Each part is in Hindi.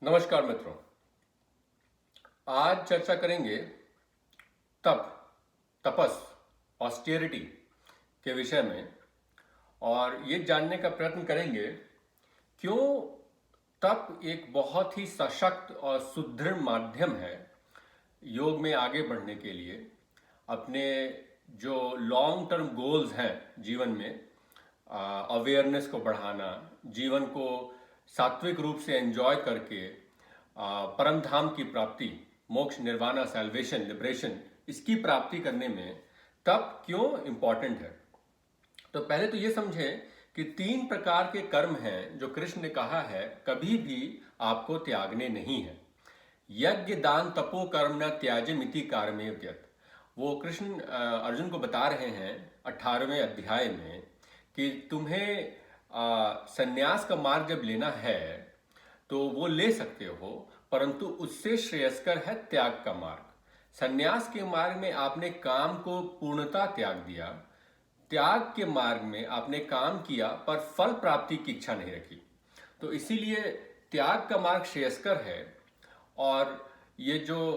नमस्कार मित्रों। आज चर्चा करेंगे तप, तपस, ऑस्टेरिटी के विषय में और ये जानने का प्रयत्न करेंगे क्यों तप एक बहुत ही सशक्त और सुदृढ़ माध्यम है योग में आगे बढ़ने के लिए। अपने जो लॉन्ग टर्म गोल्स हैं जीवन में, अवेयरनेस को बढ़ाना, जीवन को सात्विक रूप से एंजॉय करके परम धाम की प्राप्ति, मोक्ष, निर्वाणा, सैल्वेशन, लिबरेशन, इसकी प्राप्ति करने में तप क्यों इंपॉर्टेंट है। तो पहले तो ये समझें कि 3 प्रकार के कर्म हैं जो कृष्ण ने कहा है कभी भी आपको त्यागने नहीं है। यज्ञ दान तपो कर्म न त्याज्यमिति कारमे व्यत। वो कृष्ण अर्जुन को बता रहे हैं 18वें अध्याय में कि तुम्हें संन्यास का मार्ग जब लेना है तो वो ले सकते हो, परंतु उससे श्रेयस्कर है त्याग का मार्ग। संन्यास के मार्ग में आपने काम को पूर्णता त्याग दिया, त्याग के मार्ग में आपने काम किया पर फल प्राप्ति की इच्छा नहीं रखी। तो इसीलिए त्याग का मार्ग श्रेयस्कर है। और ये जो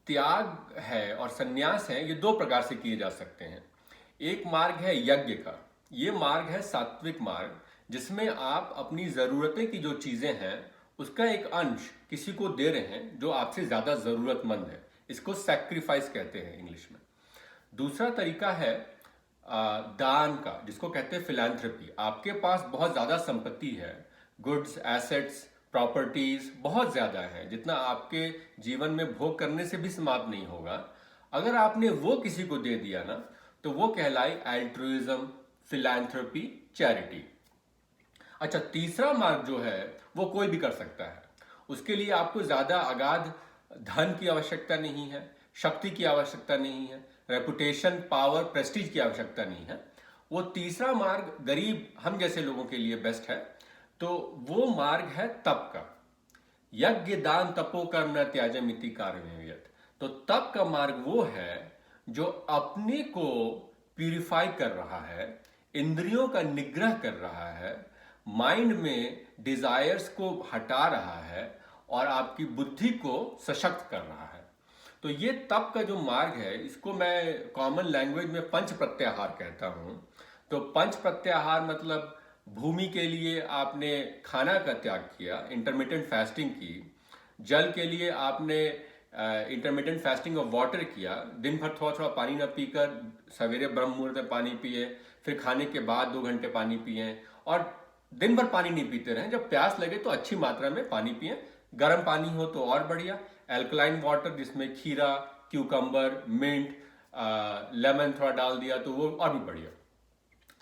त्याग है और संन्यास है, ये 2 प्रकार से किए जा सकते हैं। एक मार्ग है यज्ञ का, ये मार्ग है सात्विक मार्ग, जिसमें आप अपनी ज़रूरतें की जो चीज़ें हैं उसका एक अंश किसी को दे रहे हैं जो आपसे ज़्यादा ज़रूरतमंद है। इसको सैक्रिफाइस कहते हैं इंग्लिश में। दूसरा तरीका है दान का, जिसको कहते हैं फिलैंथ्रोपी। आपके पास बहुत ज़्यादा संपत्ति है, गुड्स, एसेट्स, प्रॉपर्टीज बहुत ज़्यादा है, जितना आपके जीवन में भोग करने से भी समाप्त नहीं होगा। अगर आपने वो किसी को दे दिया ना, तो वो कहलाई एल्ट्रुइज्म, फिलैंथ्रोपी, चैरिटी। अच्छा, तीसरा मार्ग जो है वो कोई भी कर सकता है। उसके लिए आपको ज़्यादा अगाध धन की आवश्यकता नहीं है, शक्ति की आवश्यकता नहीं है, रेपुटेशन, पावर, प्रेस्टीज की आवश्यकता नहीं है। वो तीसरा मार्ग गरीब हम जैसे लोगों के लिए बेस्ट है। तो वो मार्ग है तप का। यज्ञ दान तपो कर्म न त्याज्यमिति कारयेत। तो तप का मार्ग वो है जो अपने को प्यूरिफाई कर रहा है, इंद्रियों का निग्रह कर रहा है, माइंड में डिजायर्स को हटा रहा है और आपकी बुद्धि को सशक्त कर रहा है। तो ये तप का जो मार्ग है, इसको मैं कॉमन लैंग्वेज में पंच प्रत्याहार कहता हूँ। तो पंच प्रत्याहार मतलब भूमि के लिए आपने खाना का त्याग किया, इंटरमिटेंट फास्टिंग की। जल के लिए आपने इंटरमिटेंट फास्टिंग ऑफ वाटर किया, दिन भर थोड़ा थोड़ा पानी ना पीकर सवेरे ब्रह्म मुहूर्त में पानी पिए, फिर खाने के बाद 2 घंटे पानी पिए और दिन भर पानी नहीं पीते रहें। जब प्यास लगे तो अच्छी मात्रा में पानी पिए, गर्म पानी हो तो और बढ़िया, एल्कलाइन वाटर जिसमें खीरा, क्यूकम्बर, मिंट, लेमन थोड़ा डाल दिया तो वो और भी बढ़िया।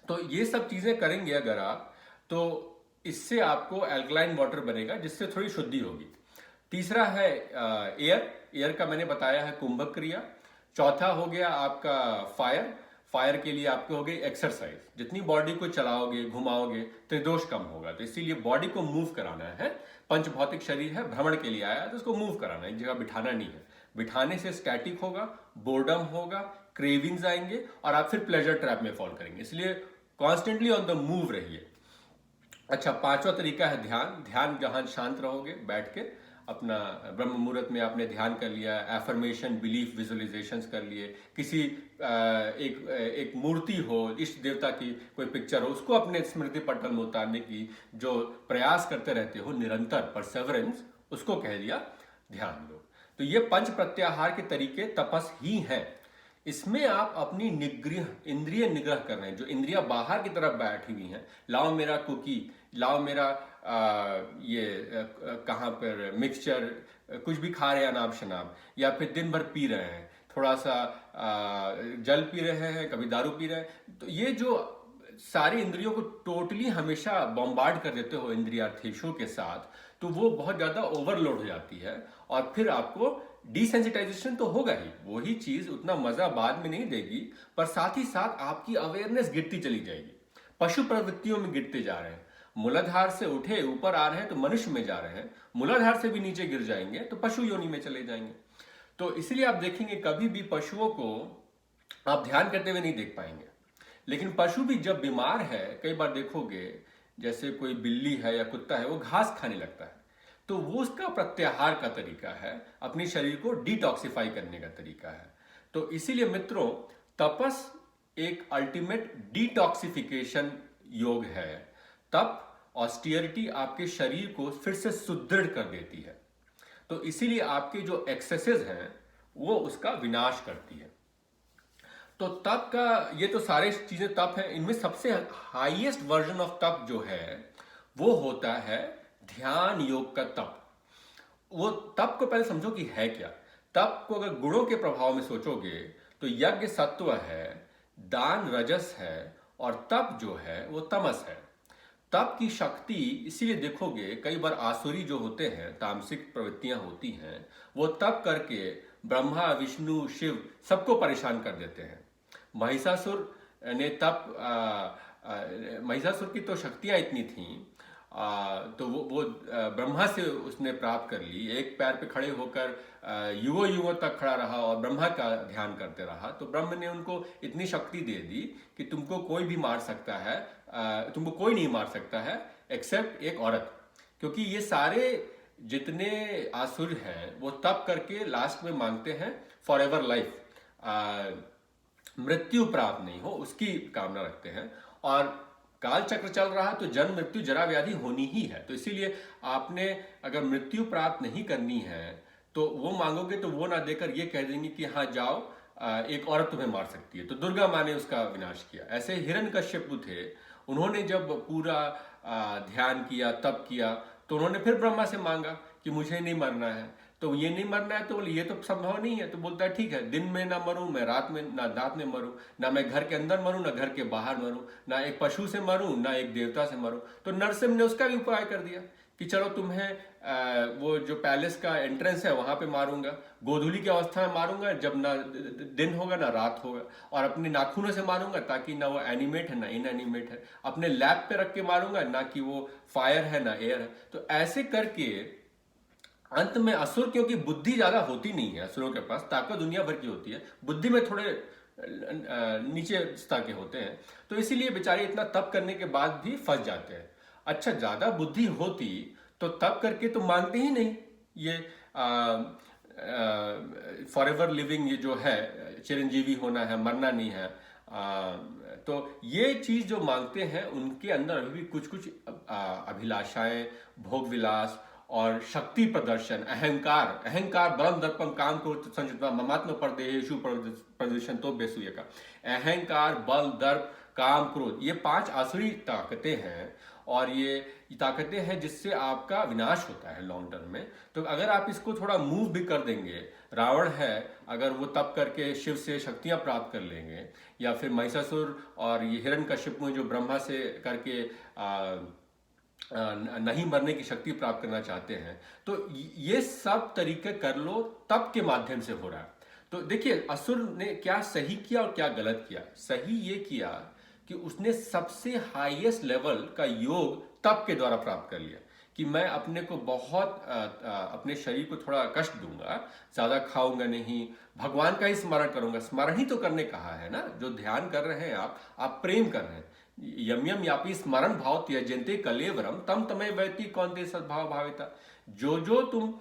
तो ये सब चीज़ें करेंगे अगर आप, तो इससे आपको एल्कलाइन वाटर बनेगा, जिससे थोड़ी शुद्धि होगी। तीसरा है एयर का मैंने बताया है कुंभक क्रिया। चौथा हो गया आपका फायर के लिए आपके हो गई एक्सरसाइज। जितनी बॉडी को चलाओगे, घुमाओगे, त्रिदोष कम होगा। तो इसीलिए बॉडी को मूव कराना है। पंच भौतिक शरीर है, भ्रमण के लिए आया है, तो उसको मूव कराना है, एक जगह बिठाना नहीं है। बिठाने से स्टैटिक होगा, बोर्डम होगा, क्रेविंग्स आएंगे और आप फिर प्लेजर ट्रैप में फॉल करेंगे। इसलिए कॉन्स्टेंटली ऑन द मूव रहिए। अच्छा, 5वां तरीका है ध्यान जहां शांत रहोगे बैठ के, अपना ब्रह्म मुहूर्त में आपने ध्यान कर लिया, एफर्मेशन, बिलीफ, विजुअलाइजेशंस कर लिए, किसी एक मूर्ति हो, इष्ट देवता की कोई पिक्चर हो, उसको अपने स्मृति पटल में उतारने की जो प्रयास करते रहते हो निरंतर, परसेवरेंस, उसको कह दिया ध्यान लो। तो ये पंच प्रत्याहार के तरीके तपस ही हैं। इसमें आप अपनी इंद्रिय निग्रह कर रहे हैं। जो इंद्रियां बाहर की तरफ बैठी हुई हैं, लाओ मेरा कुकी, लाओ मेरा कहाँ पर मिक्सचर, कुछ भी खा रहे हैं अनाब शनाब, या फिर दिन भर पी रहे हैं, थोड़ा सा जल पी रहे हैं, कभी दारू पी रहे हैं। तो ये जो सारी इंद्रियों को टोटली हमेशा बॉम्बार्ड कर देते हो इंद्रियार्थेशों के साथ, तो वो बहुत ज़्यादा ओवरलोड हो जाती है और फिर आपको डिसेंसिटाइजेशन तो होगा ही। वही चीज़ उतना मज़ा बाद में नहीं देगी, पर साथ ही साथ आपकी अवेयरनेस गिरती चली जाएगी। पशु प्रवृत्तियों में गिरते जा रहे हैं। मूलाधार से उठे ऊपर आ रहे हैं तो मनुष्य में जा रहे हैं, मूलाधार से भी नीचे गिर जाएंगे तो पशु योनि में चले जाएंगे। तो इसलिए आप देखेंगे कभी भी पशुओं को आप ध्यान करते हुए नहीं देख पाएंगे। लेकिन पशु भी जब बीमार है, कई बार देखोगे जैसे कोई बिल्ली है या कुत्ता है, वो घास खाने लगता है। तो वो उसका प्रत्याहार का तरीका है, अपने शरीर को डिटॉक्सिफाई करने का तरीका है। तो इसीलिए मित्रों, तपस एक अल्टीमेट डिटॉक्सिफिकेशन योग है। तप, ऑस्टियरिटी आपके शरीर को फिर से सुदृढ़ कर देती है। तो इसीलिए आपके जो एक्सेसेस हैं वो उसका विनाश करती है। तो तप का, ये तो सारे चीजें तप हैं, इनमें सबसे हाईएस्ट वर्जन ऑफ तप जो है वो होता है ध्यान योग का तप। वो तप को पहले समझो कि है क्या। तप को अगर गुणों के प्रभाव में सोचोगे तो यज्ञ सत्व है, दान रजस है, और तप जो है वो तमस है। तप की शक्ति, इसीलिए देखोगे कई बार आसुरी जो होते हैं, तामसिक प्रवृत्तियां होती हैं, वो तप करके ब्रह्मा विष्णु शिव सबको परेशान कर देते हैं। महिषासुर ने तप महिषासुर की तो शक्तियां इतनी थीं, तो वो ब्रह्मा से उसने प्राप्त कर ली। एक पैर पे खड़े होकर युगों युगों तक खड़ा रहा और ब्रह्मा का ध्यान करते रहा। तो ब्रह्म ने उनको इतनी शक्ति दे दी कि तुमको कोई भी मार सकता है, तुमको कोई नहीं मार सकता है एक्सेप्ट एक औरत। क्योंकि ये सारे जितने आसुर हैं वो तप करके लास्ट में मांगते हैं फॉर एवर लाइफ, मृत्यु प्राप्त नहीं हो उसकी कामना रखते हैं। और काल चक्र चल रहा है तो जन्म मृत्यु जरा व्याधि होनी ही है। तो इसीलिए आपने अगर मृत्यु प्राप्त नहीं करनी है तो वो मांगोगे तो वो ना देकर ये कह देंगे कि हाँ जाओ, एक औरत तुम्हें मार सकती है। तो दुर्गा माँ ने उसका विनाश किया। ऐसे हिरण्यकश्यप थे, उन्होंने जब पूरा ध्यान किया, तप किया, तो उन्होंने फिर ब्रह्मा से मांगा कि मुझे नहीं मरना है। तो ये नहीं मरना है तो बोले ये तो संभव नहीं है। तो बोलता है ठीक है, दिन में ना मरूं मैं, रात में ना, रात में मरूं ना, मैं घर के अंदर मरूं ना घर के बाहर मरूं, ना एक पशु से मरूं ना एक देवता से मरूं। तो नरसिंह ने उसका भी उपाय कर दिया कि चलो तुम्हें वो जो पैलेस का एंट्रेंस है वहां पे मारूंगा, गोधूली की अवस्था में मारूंगा, जब ना दिन होगा ना रात होगा, और अपने नाखूनों से मारूंगा ताकि ना वो एनिमेट है ना इनएनिमेट है, अपने लैब पे रख के मारूंगा ना कि वो फायर है ना एयर है। तो ऐसे करके अंत में असुर, क्योंकि बुद्धि ज्यादा होती नहीं है असुरों के पास, ताकत दुनिया भर की होती है, बुद्धि में थोड़े नीचे स्तर के होते हैं, तो इसीलिए बेचारे इतना तप करने के बाद भी फंस जाते हैं। अच्छा, ज्यादा बुद्धि होती तो तप करके तो मांगते ही नहीं ये फॉर एवर लिविंग, ये जो है चिरंजीवी होना है, मरना नहीं है। तो ये चीज जो मांगते हैं उनके अंदर अभी भी कुछ कुछ अभिलाषाएं, भोग विलास और शक्ति प्रदर्शन, अहंकार, अहंकार बलम दर्पम काम को संचिता ममात्म परदेशु प्रदर्शन तो बेसुए का, अहंकार, बल, दर्प, काम, क्रोध, ये 5 आसुरी ताकतें हैं। और ये ताकतें हैं जिससे आपका विनाश होता है लॉन्ग टर्म में। तो अगर आप इसको थोड़ा मूव भी कर देंगे, रावण है अगर वो तप करके शिव से शक्तियां प्राप्त कर लेंगे, या फिर महिषासुर और ये हिरण्यकश्यप जो ब्रह्मा से करके नहीं मरने की शक्ति प्राप्त करना चाहते हैं, तो ये सब तरीके कर लो, तप के माध्यम से हो रहा है। तो देखिए असुर ने क्या सही किया और क्या गलत किया। सही ये किया कि उसने सबसे हाईएस्ट लेवल का योग तप के द्वारा प्राप्त कर लिया कि मैं अपने को बहुत अपने शरीर को थोड़ा कष्ट दूंगा, ज्यादा खाऊंगा नहीं, भगवान का ही स्मरण करूंगा। स्मरण ही तो करने कहा है ना, जो ध्यान कर रहे हैं आप प्रेम कर रहे हैं। यम यम यापी स्मरण भाव त्यजन्ते कलेवरम तम तमेव वैति कौन्ते सद्भाव भाविता। जो जो तुम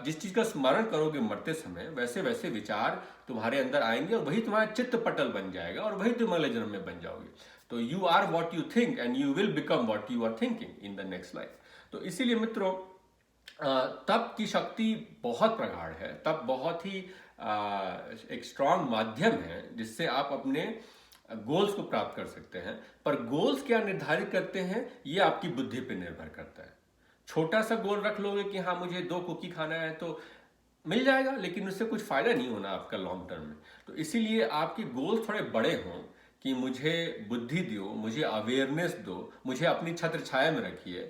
जिस चीज का स्मरण करोगे मरते समय, वैसे वैसे विचार तुम्हारे अंदर आएंगे और वही तुम्हारा चित्त पटल बन जाएगा और वही तुम अगले जन्म में बन जाओगे। तो you are what you think and you will become what you are thinking in the next life. तो इसीलिए मित्रों, तप की शक्ति बहुत प्रगाढ़ है। तप बहुत ही एक स्ट्रांग माध्यम है जिससे आप अपने गोल्स को प्राप्त कर सकते हैं। पर गोल्स क्या निर्धारित करते हैं ये आपकी बुद्धि पर निर्भर करता है। छोटा सा गोल रख लोगे कि हाँ मुझे 2 कुकी खाना है तो मिल जाएगा, लेकिन उससे कुछ फायदा नहीं होना आपका लॉन्ग टर्म में। तो इसीलिए आपके गोल्स थोड़े बड़े हों कि मुझे बुद्धि दो, मुझे अवेयरनेस दो, मुझे अपनी छत्र छाया में रखिए,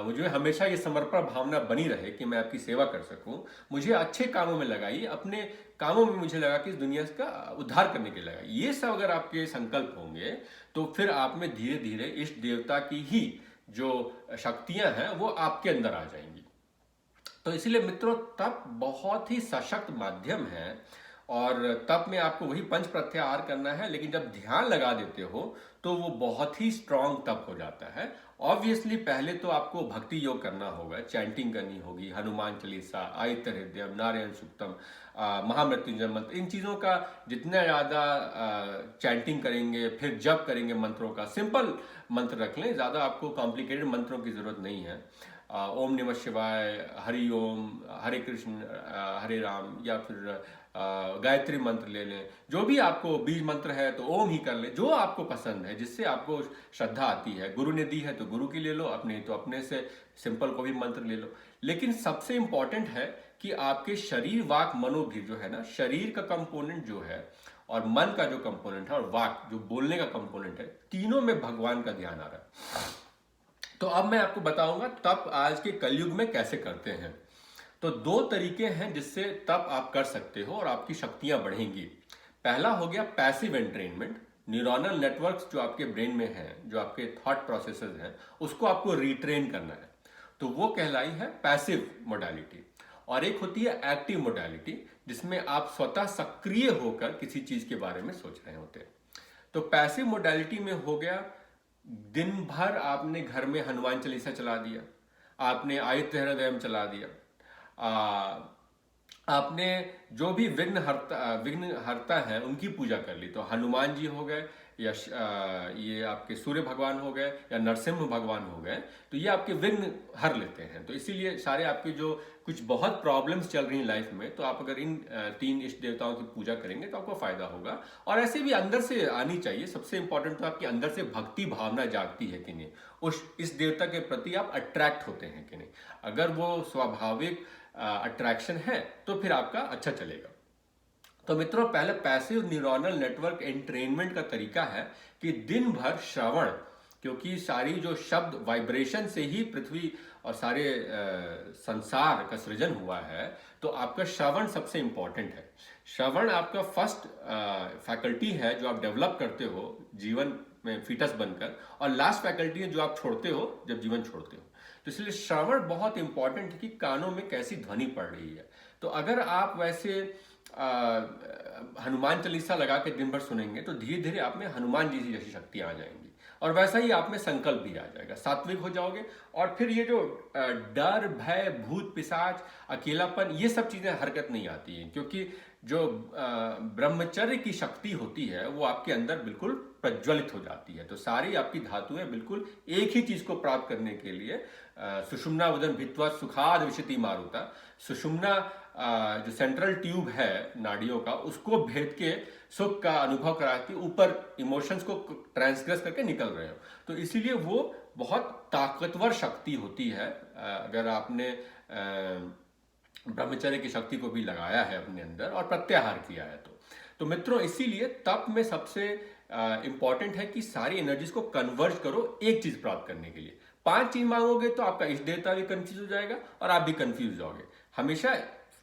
मुझे हमेशा ये समर्पण भावना बनी रहे कि मैं आपकी सेवा कर सकूं, मुझे अच्छे कामों में लगाइए, अपने कामों में मुझे लगा कि इस दुनिया का उद्धार करने के लिए लगाइए। ये सब अगर आपके संकल्प होंगे तो फिर आप में धीरे धीरे इष्ट देवता की ही जो शक्तियां हैं वो आपके अंदर आ जाएंगी। तो इसलिए मित्रों, तप बहुत ही सशक्त माध्यम है और तप में आपको वही पंच प्रत्याहार करना है, लेकिन जब ध्यान लगा देते हो तो वो बहुत ही स्ट्रांग तप हो जाता है। ऑब्वियसली पहले तो आपको भक्ति योग करना होगा, चैंटिंग करनी होगी, हनुमान चालीसा, आयत्र हृदयम, नारायण सूक्तम, महामृत्युंजय मंत्र, इन चीज़ों का जितना ज़्यादा चैंटिंग करेंगे, फिर जप करेंगे मंत्रों का, सिंपल मंत्र रख लें, ज़्यादा आपको कॉम्प्लिकेटेड मंत्रों की ज़रूरत नहीं है। ओम नमः शिवाय, हरि ओम, हरे कृष्ण, हरे राम, या फिर गायत्री मंत्र ले लें। जो भी आपको बीज मंत्र है तो ओम ही कर ले, जो आपको पसंद है, जिससे आपको श्रद्धा आती है। गुरु ने दी है तो गुरु की ले लो, अपने तो अपने से सिंपल को भी मंत्र ले लो। लेकिन सबसे इंपॉर्टेंट है कि आपके शरीर वाक मनो भी जो है ना, शरीर का कंपोनेंट जो है और मन का जो कंपोनेंट है और वाक जो बोलने का कंपोनेंट है, तीनों में भगवान का ध्यान आ रहा है। तो अब मैं आपको बताऊंगा तप आज के कलयुग में कैसे करते हैं। तो दो तरीके हैं जिससे तप आप कर सकते हो और आपकी शक्तियां बढ़ेंगी। पहला हो गया पैसिव एंट्रेनमेंट। न्यूरॉनल नेटवर्क्स जो आपके ब्रेन में हैं, जो आपके थॉट प्रोसेसेस हैं, उसको आपको रिट्रेन करना है, तो वो कहलाई है पैसिव मोडालिटी। और एक होती है एक्टिव मोडालिटी, जिसमें आप स्वतः सक्रिय होकर किसी चीज के बारे में सोच रहे होते हैं। तो पैसिव मोडालिटी में हो गया, दिन भर आपने घर में हनुमान चालीसा चला दिया, आपने आयत्र हृदयम चला दिया, आपने जो भी विघ्न हरता है उनकी पूजा कर ली। तो हनुमान जी हो गए, या ये आपके सूर्य भगवान हो गए, या नरसिंह भगवान हो गए, तो ये आपके विघ्न हर लेते हैं। तो इसीलिए सारे आपके जो कुछ बहुत प्रॉब्लम्स चल रही हैं लाइफ में, तो आप अगर इन 3 इष्ट देवताओं की पूजा करेंगे तो आपको फायदा होगा। और ऐसे भी अंदर से आनी चाहिए। सबसे इंपॉर्टेंट तो आपके अंदर से भक्ति भावना जागती है कि नहीं, इस देवता के प्रति आप अट्रैक्ट होते हैं कि नहीं। अगर वो स्वाभाविक अट्रैक्शन है तो फिर आपका अच्छा चलेगा। तो मित्रों, पहले पैसिव न्यूरॉनल नेटवर्क एंट्रेनमेंट का तरीका है कि दिन भर श्रवण, क्योंकि सारी जो शब्द वाइब्रेशन से ही पृथ्वी और सारे संसार का सृजन हुआ है, तो आपका श्रवण सबसे इंपॉर्टेंट है। श्रवण आपका फर्स्ट फैकल्टी है जो आप डेवलप करते हो जीवन में फीटस बनकर, और लास्ट फैकल्टी है जो आप छोड़ते हो जब जीवन छोड़ते हो। तो इसलिए श्रवण बहुत इंपॉर्टेंट है कि कानों में कैसी ध्वनि पड़ रही है। तो अगर आप वैसे हनुमान चालीसा लगा के दिन भर सुनेंगे तो धीरे धीरे आप में हनुमान जी जैसी शक्तियां आ जाएंगी, और वैसा ही आप में संकल्प भी आ जाएगा, सात्विक हो जाओगे। और फिर ये जो डर, भय, भूत पिशाच, अकेलापन, ये सब चीजें हरकत नहीं आती हैं, क्योंकि जो ब्रह्मचर्य की शक्ति होती है वो आपके अंदर बिल्कुल प्रज्वलित हो जाती है। तो सारी आपकी धातुएं बिल्कुल एक ही चीज को प्राप्त करने के लिए सुषुम्ना उदन भित्वा सुखाद विशति मारुता, सुषुम्ना जो सेंट्रल ट्यूब है नाड़ियों का, उसको भेद के सुख का अनुभव करा के ऊपर इमोशंस को ट्रांसग्रेस करके निकल रहे हो। तो इसीलिए वो बहुत ताकतवर शक्ति होती है। अगर आपने ब्रह्मचर्य की शक्ति को भी लगाया है अपने अंदर और प्रत्याहार किया है तो मित्रों, इसीलिए तप में सबसे इंपॉर्टेंट है कि सारी एनर्जीज को कन्वर्ज करो एक चीज प्राप्त करने के लिए। 5 चीज मांगोगे तो आपका इष्ट देवता भी कंफ्यूज हो जाएगा और आप भी कंफ्यूज होगे। हमेशा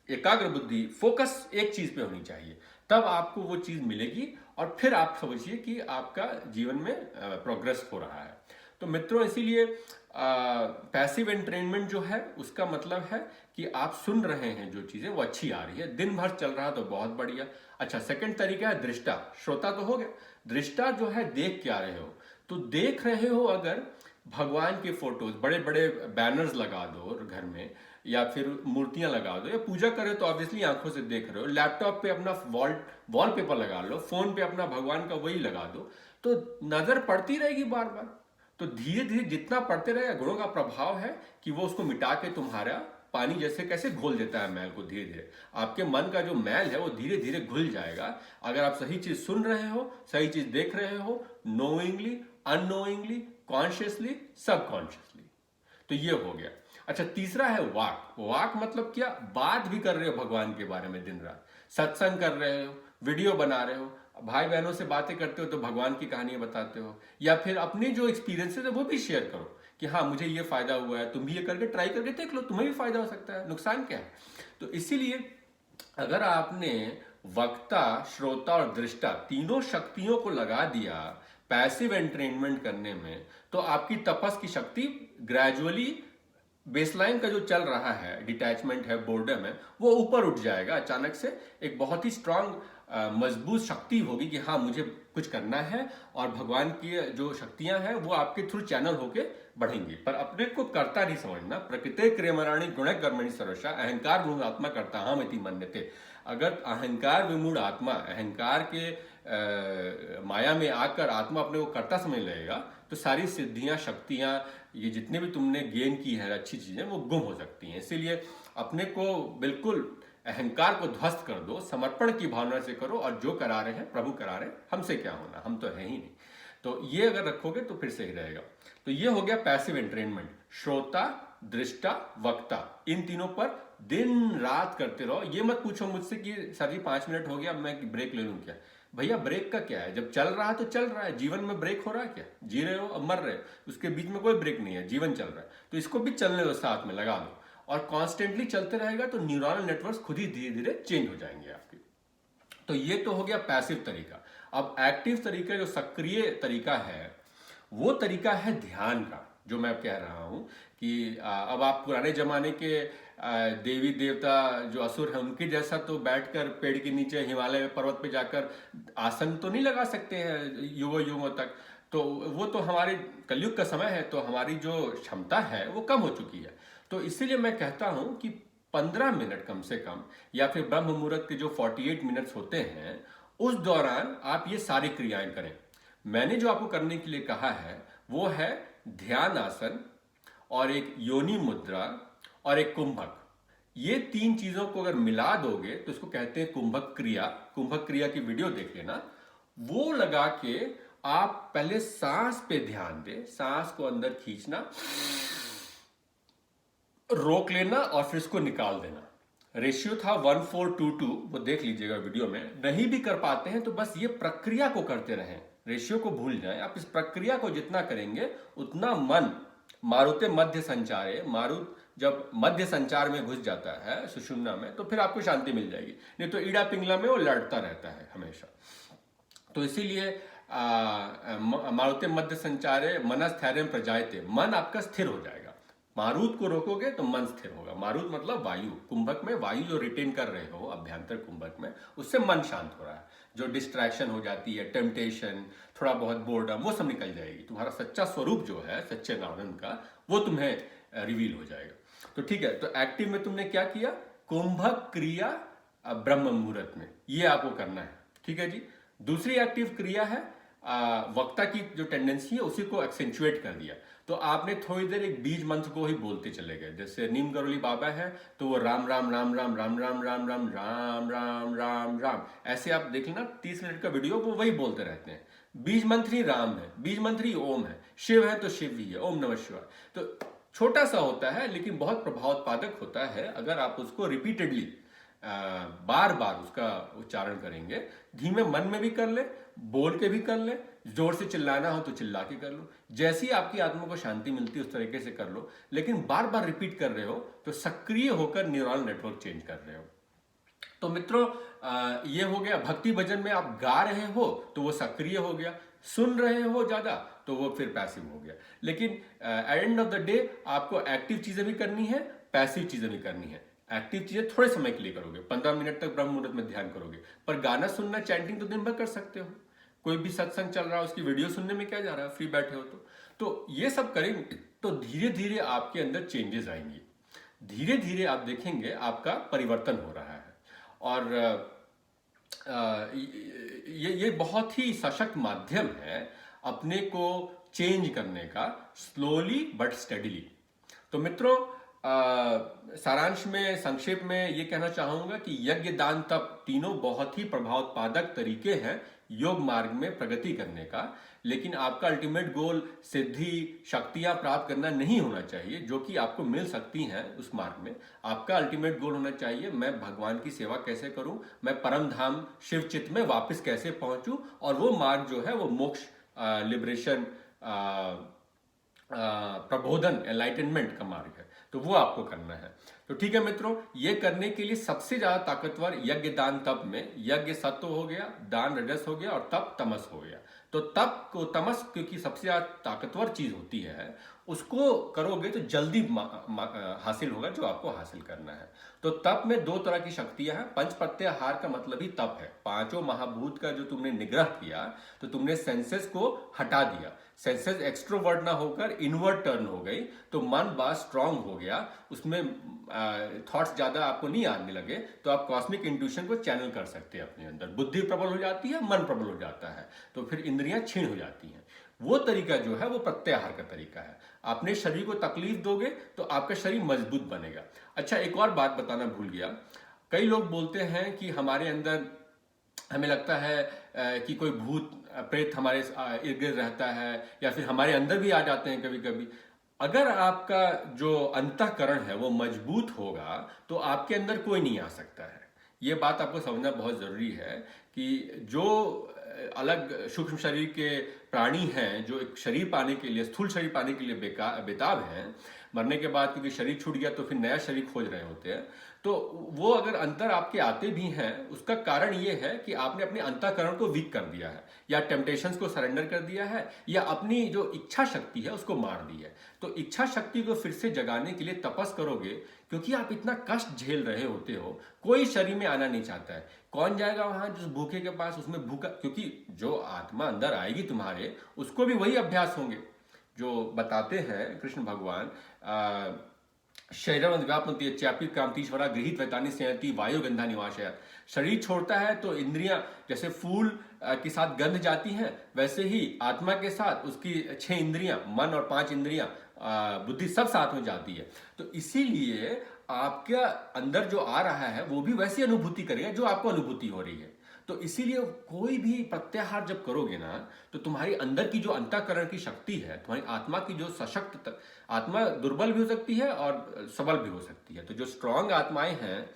एकाग्र बुद्धि, फोकस एक चीज पे होनी चाहिए, तब आपको वो चीज मिलेगी और फिर आप समझिए कि आपका जीवन में प्रोग्रेस हो रहा है। तो मित्रों, इसीलिए पैसिव एंट्रेनमेंट जो है उसका मतलब है कि आप सुन रहे हैं जो चीजें वो अच्छी आ रही है, दिन भर चल रहा तो बहुत बढ़िया। अच्छा, सेकंड तरीका है दृष्टा। श्रोता तो हो गया, दृष्टा जो है देख क्या रहे हो। तो देख रहे हो अगर भगवान के फोटोज, बड़े बड़े बैनर्स लगा दो घर में, या फिर मूर्तियां लगा दो, या पूजा करे तो ऑब्वियसली आंखों से देख रहे हो, लैपटॉप पे अपना वॉलपेपर लगा लो, फोन पे अपना भगवान का वही लगा दो, तो नजर पड़ती रहेगी बार बार। तो धीरे धीरे जितना पढ़ते रहेगा, गुणों का प्रभाव है कि वो उसको मिटा के तुम्हारा पानी जैसे कैसे घोल देता है मैल को, धीरे धीरे आपके मन का जो मैल है वो धीरे धीरे घुल जाएगा। अगर आप सही चीज सुन रहे हो, सही चीज देख रहे हो, नोइंगली, अननोइंगली, कॉन्शियसली, सबकॉन्शियसली, तो ये हो गया। अच्छा, तीसरा है वाक। वाक मतलब क्या? बात भी कर रहे हो भगवान के बारे में दिन रात, सत्संग कर रहे हो, वीडियो बना रहे हो, भाई बहनों से बातें करते हो तो भगवान की कहानियां बताते हो, या फिर अपने जो एक्सपीरियंसेस है वो भी शेयर करो कि हाँ मुझे ये फायदा हुआ है, तुम भी ये करके ट्राई करके देख लो, तुम्हें भी फायदा हो सकता है, नुकसान क्या है। तो इसीलिए अगर आपने वक्ता, श्रोता और दृष्टा तीनों शक्तियों को लगा दिया पैसिव एंट्रेनमेंट करने में, तो आपकी तपस की शक्ति ग्रेजुअली बेसलाइन का जो चल रहा है, डिटैचमेंट है, बोर्डम है, वो ऊपर उठ जाएगा अचानक से। एक बहुत ही स्ट्रांग मजबूत शक्ति होगी कि हाँ मुझे कुछ करना है, और भगवान की जो शक्तियां हैं वो आपके थ्रू चैनल होके बढ़ेंगी। पर अपने को कर्ता नहीं समझना। प्रकृति क्रियमराणी गुण कर्मणि सर्वशा अहंकार विमूढ़ आत्मा कर्ता हम इति मन्यते। अगर अहंकार विमूढ़ आत्मा, अहंकार के माया में आकर आत्मा अपने को कर्ता समझ लेगा, तो सारी सिद्धियां, शक्तियां, ये जितने भी तुमने गेन की है अच्छी चीजें, वो गुम हो सकती हैं। इसीलिए अपने को बिल्कुल अहंकार को ध्वस्त कर दो, समर्पण की भावना से करो, और जो करा रहे हैं प्रभु करा रहे हैं, हमसे क्या होना, हम तो है ही नहीं। तो ये अगर रखोगे तो फिर सही रहेगा। तो ये हो गया पैसिव एंट्रेनमेंट। श्रोता, दृष्टा, वक्ता, इन तीनों पर दिन रात करते रहो। ये मत पूछो मुझसे कि सर जी 5 मिनट हो गया, मैं ब्रेक ले लूं क्या। भैया ब्रेक का क्या है, जब चल रहा है तो चल रहा है। जीवन में ब्रेक हो रहा है क्या? जी रहे हो, अब मर रहे हो, उसके बीच में कोई ब्रेक नहीं है, जीवन चल रहा है। तो इसको भी चलने दो, साथ में लगा दो, और कॉन्स्टेंटली चलते रहेगा तो न्यूरल नेटवर्क खुद ही धीरे धीरे चेंज हो जाएंगे आपके। तो ये तो हो गया पैसिव तरीका। अब एक्टिव तरीका, जो सक्रिय तरीका है, वो तरीका है ध्यान का। जो मैं कह रहा हूं कि अब आप पुराने जमाने के देवी देवता जो असुर हैं उनके जैसा तो बैठकर पेड़ के नीचे हिमालय पर्वत पे जाकर आसन तो नहीं लगा सकते हैं युगों युगों तक। तो वो तो हमारे कलयुग का समय है, तो हमारी जो क्षमता है वो कम हो चुकी है। तो इसीलिए मैं कहता हूं कि 15 मिनट कम से कम, या फिर ब्रह्म मुहूर्त के जो 48 मिनट्स होते हैं, उस दौरान आप ये सारी क्रियाएं करें। मैंने जो आपको करने के लिए कहा है वो है ध्यान आसन, और एक योनि मुद्रा, और एक कुंभक। ये 3 चीजों को अगर मिला दोगे तो इसको कहते हैं कुंभक क्रिया। कुंभक क्रिया की वीडियो देख लेना। वो लगा के आप पहले सांस पे ध्यान दें, सांस को अंदर खींचना, रोक लेना, और फिर इसको निकाल देना। रेशियो था 1422, वो देख लीजिएगा वीडियो में। नहीं भी कर पाते हैं तो बस ये प्रक्रिया को करते रहें, रेशियो को भूल जाएं। आप इस प्रक्रिया को जितना करेंगे उतना मन मारुते मध्य संचारे, मारुत जब मध्य संचार में घुस जाता है सुषुम्ना में, तो फिर आपको शांति मिल जाएगी। नहीं तो ईड़ा पिंगला में वो लड़ता रहता है हमेशा। तो इसीलिए मारुते मध्य संचारे मनस्थैर्यं प्रजायते, मन आपका स्थिर हो जाएगा। मारुत को रोकोगे तो मन स्थिर होगा। मारुत मतलब वायु, कुंभक में वायु जो रिटेन कर रहे हो अभ्यंतर कुंभक में, उससे मन शांत हो रहा है। जो डिस्ट्रैक्शन हो जाती है, टेम्पटेशन, थोड़ा बहुत बोर्डम, वो सब निकल जाएगी। तुम्हारा सच्चा स्वरूप जो है सच्चे आनंद का, वो तुम्हें रिवील हो जाएगा। तो ठीक है, तो एक्टिव में तुमने क्या किया, कुंभक क्रिया ब्रह्म मुहूर्त में, ये आपको करना है। ठीक है जी। दूसरी एक्टिव क्रिया है वक्ता की जो टेंडेंसी है उसी को एक्सेंचुएट कर दिया। तो आपने थोड़ी देर एक बीज मंत्र को ही बोलते चले गए। जैसे नीम गरोली बाबा है तो वो राम राम राम राम राम राम राम राम राम राम राम राम, ऐसे आप देख लेना 30 मिनट का वीडियो, वो वही बोलते रहते हैं। बीज मंत्र ही राम है, बीज मंत्र ही ओम है, शिव है तो शिव ही है, ओम नमः शिवाय। तो छोटा सा होता है लेकिन बहुत प्रभावोत्पादक होता है अगर आप उसको रिपीटेडली बार बार उसका उच्चारण करेंगे। धीमे मन में भी कर ले, बोल के भी कर ले, जोर से चिल्लाना हो तो चिल्ला के कर लो, जैसी आपकी आत्मा को शांति मिलती है उस तरीके से कर लो। लेकिन बार बार रिपीट कर रहे हो तो सक्रिय होकर न्यूरल नेटवर्क चेंज कर रहे हो। तो मित्रों ये हो गया। भक्ति भजन में आप गा रहे हो तो वो सक्रिय हो गया, सुन रहे हो ज्यादा तो वो फिर पैसिव हो गया। लेकिन at end of the day आपको एक्टिव चीजें भी करनी है, पैसिव चीजें भी करनी है। एक्टिव चीजें थोड़े समय के लिए करोगे, 15 मिनट तक ब्रह्म मुहूर्त में ध्यान करोगे, पर गाना सुनना, चैंटिंग तो दिन भर कर सकते हो। कोई भी सत्संग चल रहा है उसकी वीडियो सुनने में क्या जा रहा है, फ्री बैठे हो तो ये सब करेंगे तो धीरे धीरे आपके अंदर चेंजेस आएंगे। धीरे धीरे आप देखेंगे आपका परिवर्तन हो रहा है। और ये बहुत ही सशक्त माध्यम है अपने को चेंज करने का, स्लोली बट स्टेडिली। तो मित्रों सारांश में, संक्षेप में ये कहना चाहूंगा कि यज्ञ, दान, तप तीनों बहुत ही प्रभावोत्पादक तरीके हैं योग मार्ग में प्रगति करने का। लेकिन आपका अल्टीमेट गोल सिद्धि, शक्तियां प्राप्त करना नहीं होना चाहिए, जो कि आपको मिल सकती हैं उस मार्ग में। आपका अल्टीमेट गोल होना चाहिए, मैं भगवान की सेवा कैसे करूं, मैं परम धाम शिव चित्त में वापस कैसे पहुंचूं। और वो मार्ग जो है वो मोक्ष, लिबरेशन, प्रबोधन, एनलाइटनमेंट का मार्ग है। तो वो आपको करना है। तो ठीक है मित्रों, ये करने के लिए सबसे ज्यादा ताकतवर यज्ञ, दान, तप में यज्ञ सत्व हो गया, दान रजस हो गया, और तप तमस हो गया। तो तप को, तमस क्योंकि सबसे ज्यादा ताकतवर चीज होती है, उसको करोगे तो जल्दी हासिल होगा जो आपको हासिल करना है। तो तप में दो तरह की शक्तियां हैं। पंच प्रत्याहार का मतलब ही तप है। पांचों महाभूत का जो तुमने निग्रह किया, तो तुमने सेंसेस को हटा दिया, सेंसेस एक्सट्रोवर्ट ना होकर इनवर्ट टर्न हो गई, तो मन बात स्ट्रांग हो गया, उसमें थॉट्स ज्यादा आपको नहीं आने लगे, तो आप कॉस्मिक इंट्यूशन को चैनल कर सकते हैं अपने अंदर। बुद्धि प्रबल हो जाती है, मन प्रबल हो जाता है, तो फिर इंद्रियां क्षीण हो जाती हैं। वो तरीका जो है वो प्रत्याहार का तरीका है। आपने शरीर को तकलीफ दोगे तो आपका शरीर मजबूत बनेगा। अच्छा, एक और बात बताना भूल गया। कई लोग बोलते हैं कि हमारे अंदर, हमें लगता है कि कोई भूत प्रेत हमारे इर्द गिर्द रहता है, या फिर हमारे अंदर भी आ जाते हैं कभी कभी। अगर आपका जो अंतःकरण है वो मजबूत होगा तो आपके अंदर कोई नहीं आ सकता है। ये बात आपको समझना बहुत जरूरी है कि जो अलग सूक्ष्म शरीर के प्राणी हैं, जो एक शरीर पाने के लिए, स्थूल शरीर पाने के लिए बेताब हैं, मरने के बाद क्योंकि शरीर छूट गया तो फिर नया शरीर खोज रहे होते हैं, तो वो अगर अंतर आपके आते भी हैं, उसका कारण ये है कि आपने अपने अंतःकरण को वीक कर दिया है, या टेम्पटेशंस को सरेंडर कर दिया है, या अपनी जो इच्छा शक्ति है उसको मार दी है। तो इच्छा शक्ति को फिर से जगाने के लिए तपस करोगे, क्योंकि आप इतना कष्ट झेल रहे होते हो, कोई शरीर में आना नहीं चाहता है। कौन जाएगा वहां जिस भूखे के पास? उसमें भूखा, क्योंकि जो आत्मा अंदर आएगी तुम्हारे, उसको भी वही अभ्यास होंगे जो बताते हैं कृष्ण भगवान। शरीरम व्यापमति चापी क्रांतिश्वरा गृहित वैतानी संयति वायु गंधा निवासया। शरीर छोड़ता है तो इंद्रियां जैसे फूल के साथ गंध जाती हैं, वैसे ही आत्मा के साथ उसकी 6 इंद्रियां, मन और 5 इंद्रियां, बुद्धि सब साथ में जाती है। तो इसीलिए आपके अंदर जो आ रहा है वो भी वैसी अनुभूति करेगा जो आपको अनुभूति हो रही है। तो इसीलिए कोई भी प्रत्याहार जब करोगे ना, तो तुम्हारी अंदर की जो अंतःकरण की शक्ति है, तुम्हारी आत्मा की जो सशक्त, आत्मा दुर्बल भी हो सकती है और सबल भी हो सकती है। तो जो स्ट्रांग आत्माएं हैं,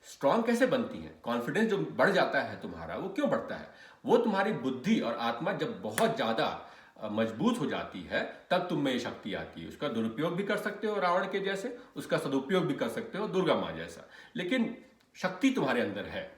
स्ट्रांग कैसे बनती हैं? कॉन्फिडेंस जो बढ़ जाता है तुम्हारा, वो क्यों बढ़ता है? वो तुम्हारी बुद्धि और आत्मा जब बहुत ज्यादा मजबूत हो जाती है, तब तुम में ये शक्ति आती है। उसका दुरुपयोग भी कर सकते हो रावण के जैसे, उसका सदुपयोग भी कर सकते हो दुर्गा माँ जैसा, लेकिन शक्ति तुम्हारे अंदर है।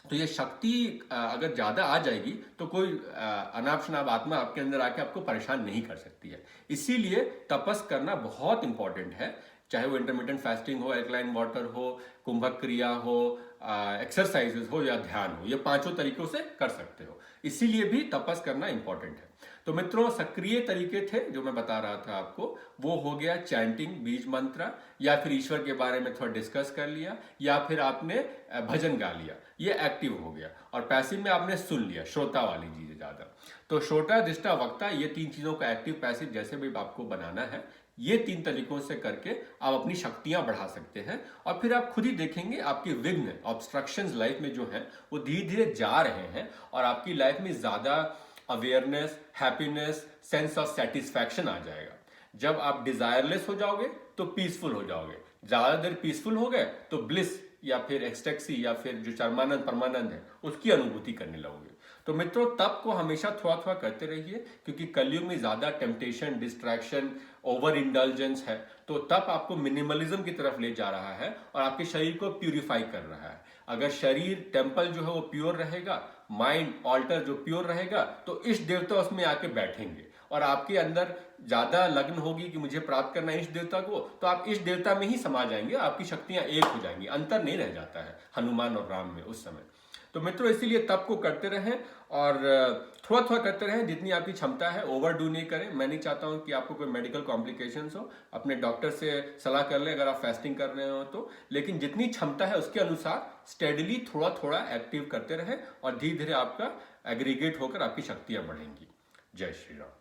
तो ये शक्ति अगर ज्यादा आ जाएगी तो कोई अनाप शनाप आत्मा आपके अंदर आके आपको परेशान नहीं कर सकती है। इसीलिए तपस करना बहुत इंपॉर्टेंट है, चाहे वो इंटरमीडिएट फास्टिंग हो, एल्कलाइन वाटर हो, कुंभक क्रिया हो, एक्सरसाइजेस हो या ध्यान हो, ये पांचों तरीकों से कर सकते हो। इसीलिए भी तपस करना इंपॉर्टेंट है। तो मित्रों, सक्रिय तरीके थे जो मैं बता रहा था आपको, वो हो गया चैंटिंग, बीज मंत्र, या फिर ईश्वर के बारे में थोड़ा डिस्कस कर लिया, या फिर आपने भजन गा लिया, ये एक्टिव हो गया। और पैसिव में आपने सुन लिया, श्रोता वाली चीजें ज्यादा। तो श्रोता, दृष्टा, वक्ता, ये 3 चीजों का एक्टिव पैसिव जैसे भी आपको बनाना है, ये 3 तरीकों से करके आप अपनी शक्तियां बढ़ा सकते हैं। और फिर आप खुद ही देखेंगे आपके विघ्न, ऑब्स्ट्रक्शंस लाइफ में जो है वो धीरे धीरे जा रहे हैं, और आपकी लाइफ में ज्यादा awareness, happiness, sense of satisfaction आ जाएगा। जब आप डिजायरलेस हो जाओगे तो पीसफुल हो जाओगे। ज्यादा देर पीसफुल हो गए तो ब्लिस या फिर एक्सटेक्सी या फिर जो चरमानंद परमानंद है उसकी अनुभूति करने लगोगे। तो मित्रों, तप को हमेशा थोड़ा थोड़ा करते रहिए, क्योंकि कलयुग में ज्यादा टेम्पटेशन, डिस्ट्रैक्शन, ओवर इंडल्जेंस है। तो तप आपको मिनिमलिज्म की तरफ ले जा रहा है और आपके शरीर को प्यूरिफाई कर रहा है। अगर शरीर, टेम्पल जो है वो प्योर रहेगा, माइंड ऑल्टर जो प्योर रहेगा, तो इष्ट देवता उसमें आके बैठेंगे, और आपके अंदर ज्यादा लगन होगी कि मुझे प्राप्त करना है इष्ट देवता को, तो आप इष्ट देवता में ही समा जाएंगे, आपकी शक्तियां एक हो जाएंगी, अंतर नहीं रह जाता है हनुमान और राम में उस समय। तो मित्रों, इसीलिए तप को करते रहें और थोड़ा थोड़ा करते रहें, जितनी आपकी क्षमता है, ओवरडू नहीं करें। मैं नहीं चाहता हूं कि आपको कोई मेडिकल कॉम्प्लिकेशंस हो, अपने डॉक्टर से सलाह कर लें अगर आप फास्टिंग कर रहे हो तो। लेकिन जितनी क्षमता है उसके अनुसार स्टेडली थोड़ा थोड़ा एक्टिव करते रहें, और धीरे धीरे आपका एग्रीगेट होकर आपकी शक्तियां बढ़ेंगी। जय श्री राम।